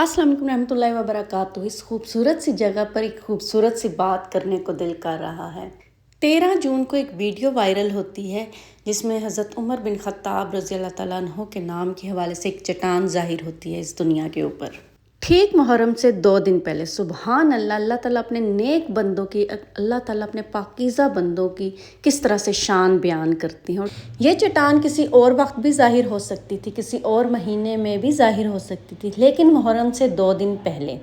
अस्सलाम वालेकुम रहमतुल्लाहि व बरकातुहू। इस खूबसूरत सी जगह पर एक खूबसूरत सी बात करने को दिल कर रहा है। 13 जून को एक वीडियो वायरल होती है जिसमें हज़रत उमर बिन ख़त्ताब रज़ी अल्लाह तआला अन्हु के नाम के हवाले से एक चट्टान ज़ाहिर होती है इस दुनिया के ऊपर। ठीक मुहर्रम से 2 दिन पहले सुबहान अल्लाह, अल्लाह ताला अपने नेक बंदों की, अल्लाह ताला अपने पाकीज़ा बंदों की किस तरह से शान बयान करती हैं। ये चट्टान किसी और वक्त भी ज़ाहिर हो सकती थी, किसी और महीने में भी ज़ाहिर हो सकती थी, लेकिन मुहर्रम से 2 दिन पहले।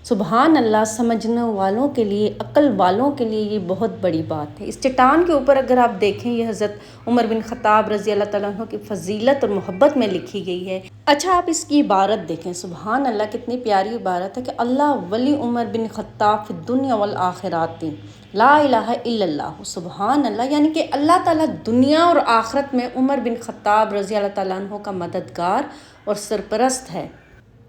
सुबहान अल्लाह, समझने वालों के लिए, अक्ल वालों के लिए ये बहुत बड़ी बात है। इस चट्टान के ऊपर अगर आप देखें, ये हज़रत उमर बिन ख़त्ताब रज़ी अल्लाह तआला अन्हु की फ़जीलत और मोहब्बत में लिखी गई है। अच्छा, आप इसकी इबारत देखें, सुबहान अल्लाह, कितनी प्यारी इबारत है कि अल्लाह वली उमर बिन ख़त्ताब फ़िद दुनिया वल आखिराती ला इलाहा इल्लल्लाह। सुबहान अल्लाह, यानी कि अल्लाह ताला दुनिया और आखिरत में उमर बिन ख़त्ताब रज़ी अल्लाह तआला अन्हु का मददगार और सरपरस्त है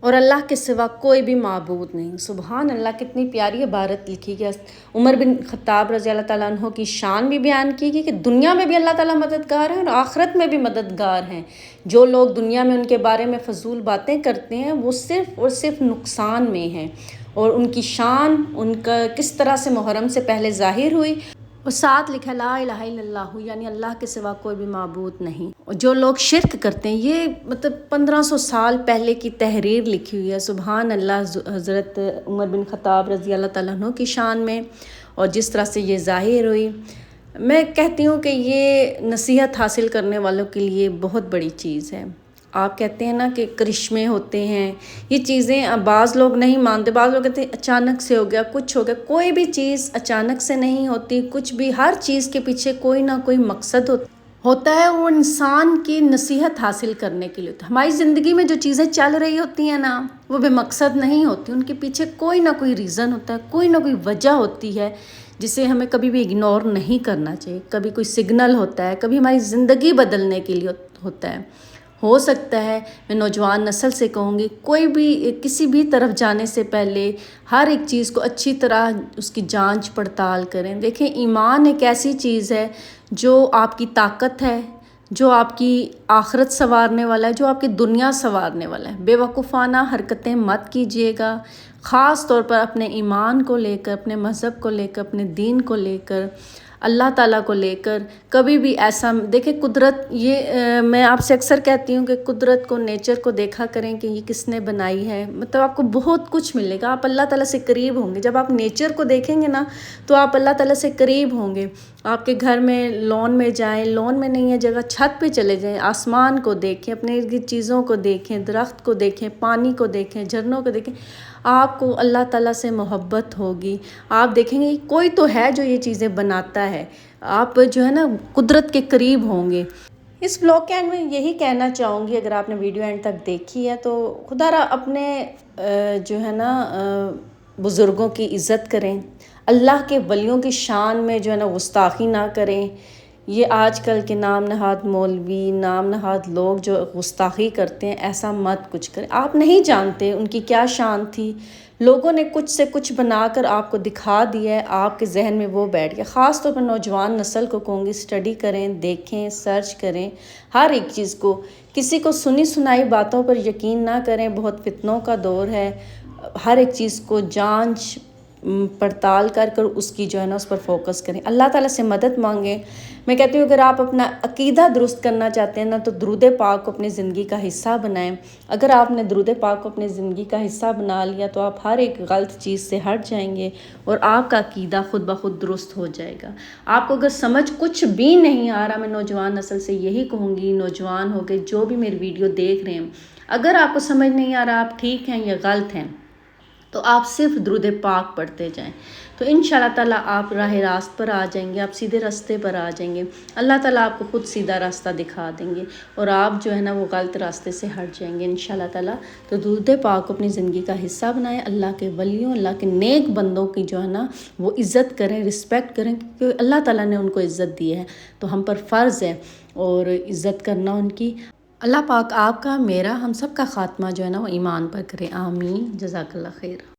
और अल्लाह के सिवा कोई भी माबूद नहीं। सुबहान अल्लाह, कितनी प्यारी इबारत लिखी गई। उमर बिन ख़त्ताब रज़ी अल्लाह तआला अन्हु की शान भी बयान की गई कि दुनिया में भी अल्लाह ताला मददगार है और आखिरत में भी मददगार हैं। जो लोग दुनिया में उनके बारे में फ़जूल बातें करते हैं वो सिर्फ़ और सिर्फ नुकसान में हैं, और उनकी शान उनका किस तरह से मुहर्रम से पहले ज़ाहिर हुई। और साथ लिखा ला इलाहा इल्लल्लाह, यानी अल्लाह के सिवा कोई भी माबूद नहीं। और जो लोग शिरक करते हैं, ये मतलब 1500 साल पहले की तहरीर लिखी हुई है। सुबहान अल्लाह, हज़रत उमर बिन ख़त्ताब रज़ी अल्लाह तआला अन्हु की शान में और जिस तरह से ये ज़ाहिर हुई, मैं कहती हूँ कि ये नसीहत हासिल करने वालों के लिए बहुत बड़ी चीज़ है। आप कहते हैं ना कि करिश्मे होते हैं, ये चीज़ें बाज़ लोग नहीं मानते, बाज़ लोग कहते हैं अचानक से हो गया, कुछ हो गया। कोई भी चीज़ अचानक से नहीं होती, कुछ भी, हर चीज़ के पीछे कोई ना कोई मकसद होता है। वो इंसान की नसीहत हासिल करने के लिए होता है। हमारी ज़िंदगी में जो चीज़ें चल रही होती हैं ना, वो बेमकसद नहीं होती, उनके पीछे कोई ना कोई रीज़न होता है, कोई ना कोई वजह होती है जिसे हमें कभी भी इग्नोर नहीं करना चाहिए। कभी कोई सिग्नल होता है, कभी हमारी ज़िंदगी बदलने के लिए होता है। हो सकता है, मैं नौजवान नस्ल से कहूँगी, कोई भी किसी भी तरफ जाने से पहले हर एक चीज़ को अच्छी तरह उसकी जांच पड़ताल करें। देखें, ईमान एक ऐसी चीज़ है जो आपकी ताकत है, जो आपकी आखिरत संवारने वाला है, जो आपकी दुनिया संवारने वाला है। बेवकूफ़ाना हरकतें मत कीजिएगा, ख़ास तौर पर अपने ईमान को लेकर, अपने मज़हब को लेकर, अपने दीन को लेकर, अल्लाह ताला को लेकर कभी भी ऐसा। देखें, कुदरत, ये मैं आपसे अक्सर कहती हूँ कि कुदरत को, नेचर को देखा करें कि ये किसने बनाई है। मतलब आपको बहुत कुछ मिलेगा, आप अल्लाह ताला से करीब होंगे। जब आप नेचर को देखेंगे ना, तो आप अल्लाह ताला से करीब होंगे। आपके घर में लॉन में जाएं, लॉन में नहीं है जगह, छत पे चले जाएं, आसमान को देखें, अपने इर्द गिर्द चीज़ों को देखें, दरख्त को देखें, पानी को देखें, झरनों को देखें, आपको अल्लाह ताला से मोहब्बत होगी। आप देखेंगे कोई तो है जो ये चीज़ें बनाता है, आप जो है ना कुदरत के करीब होंगे। इस ब्लॉग के एंड में यही कहना चाहूँगी, अगर आपने वीडियो एंड तक देखी है तो खुदारा अपने जो है ना बुज़ुर्गों की इज़्ज़त करें, अल्लाह के वलियों की शान में जो है ना गुस्ताखी ना करें। ये आजकल के नाम नहाद मौलवी, नाम नहाद लोग जो गुस्ताखी करते हैं, ऐसा मत कुछ करें। आप नहीं जानते उनकी क्या शान थी, लोगों ने कुछ से कुछ बनाकर आपको दिखा दिया है, आपके जहन में वो बैठ गया। ख़ास तौर पर नौजवान नस्ल को कहूँगी, स्टडी करें, देखें, सर्च करें हर एक चीज़ को। किसी को सुनी सुनाई बातों पर यकीन ना करें, बहुत फितनों का दौर है। हर एक चीज़ को जांच पड़ताल कर उसकी जो है ना उस पर फोकस करें, अल्लाह ताला से मदद मांगें। मैं कहती हूँ, अगर आप अपना अकीदा दुरुस्त करना चाहते हैं ना, तो दुरूद पाक को अपनी ज़िंदगी का हिस्सा बनाएं। अगर आपने दुरूद पाक को अपनी ज़िंदगी का हिस्सा बना लिया तो आप हर एक गलत चीज़ से हट जाएंगे और आपका अकीदा खुद ब खुद दुरुस्त हो जाएगा। आपको अगर समझ कुछ भी नहीं आ रहा, मैं नौजवान नस्ल से यही कहूँगी, नौजवान हो के जो भी मेरी वीडियो देख रहे हैं, अगर आपको समझ नहीं आ रहा आप ठीक हैं या गलत हैं, तो आप सिर्फ दुरूद पाक पढ़ते जाएं, तो इंशाल्लाह ताला आप राह रास्त पर आ जाएंगे, आप सीधे रास्ते पर आ जाएंगे। अल्लाह ताला आपको खुद सीधा रास्ता दिखा देंगे और आप जो है ना वो गलत रास्ते से हट जाएंगे इंशाल्लाह ताला। तो दुरूद पाक को अपनी ज़िंदगी का हिस्सा बनाएं। अल्लाह के वलियों, अल्लाह के नेक बंदों की जो है ना वो इज़्ज़त करें, रिस्पेक्ट करें, क्योंकि अल्लाह ताला ने उनको इज़्ज़त दी है, तो हम पर फ़र्ज़ है और इज़्ज़त करना उनकी। अल्लाह पाक आपका, मेरा, हम सब का ख़ात्मा जो है ना वो ईमान पर करे। आमीन। जज़ाकल्लाह खैर।